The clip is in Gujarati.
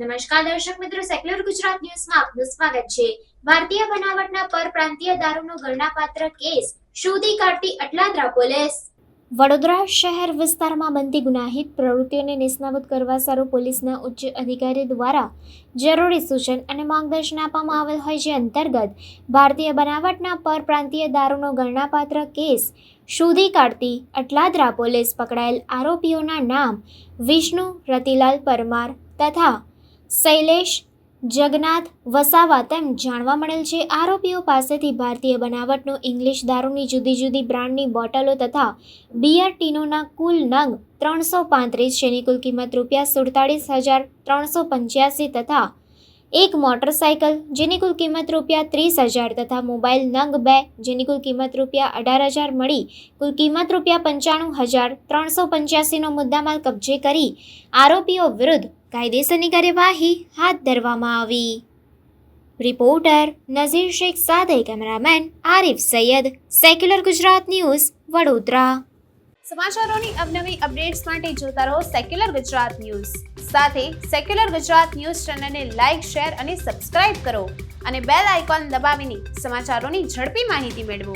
નમસ્કાર દર્શક મિત્રો, સેક્યુલર ગુજરાત ન્યૂઝમાં આપનું સ્વાગત છે। ભારતીય બનાવટના પરપ્રાંતીય દારૂનો ગણનાપાત્ર કેસ શોધી કાઢતી અટલાદરા પોલીસ। વડોદરા શહેર વિસ્તારમાં બનતી ગુનાહિત પ્રવૃત્તિઓને નિષ્ણાત કરવા સારું પોલીસના ઉચ્ચ અધિકારી દ્વારા જરૂરી સૂચન અને માર્ગદર્શન આપવામાં આવેલ હોય, જે અંતર્ગત ભારતીય બનાવટના પરપ્રાંતીય દારૂનો ગણનાપાત્ર કેસ શોધી કાઢતી અટલાદરા પોલીસ પકડાયેલ આરોપીઓના નામ વિષ્ણુ રતિલાલ પરમાર તથા શૈલેષ જગન્નાથ વસાવા તેમ જાણવા મળેલ છે। આરોપીઓ પાસેથી ભારતીય બનાવટનો ઇંગ્લિશ દારૂની જુદી જુદી બ્રાન્ડની બોટલો તથા બિયર ટીનોના કુલ નંગ 335, જેની કુલ કિંમત ₹47,385 તથા એક મોટરસાઇકલ જેની કુલ કિંમત ₹30,000 તથા મોબાઈલ નંગ 2 જેની કુલ કિંમત ₹18,000 મળી કુલ કિંમત ₹95,385નો મુદ્દામાલ કબજે કરી આરોપીઓ વિરુદ્ધ કાયદેસરની કાર્યવાહી હાથ ધરવામાં આવી। રિપોર્ટર નઝીર શેખ સાથે cameraman Arif Sayyed, secular Gujarat news, Vadodara. સમાચારોની અવનવી અપડેટ્સ માટે જોતા રહો સેક્યુલર ગુજરાત ન્યૂઝ। સાથે સેક્યુલર ગુજરાત ન્યૂઝ ચેનલને લાઇક, શેર અને સબસ્ક્રાઇબ કરો અને બેલ આઇકોન દબાવીને સમાચારોની ઝડપી માહિતી મેળવો।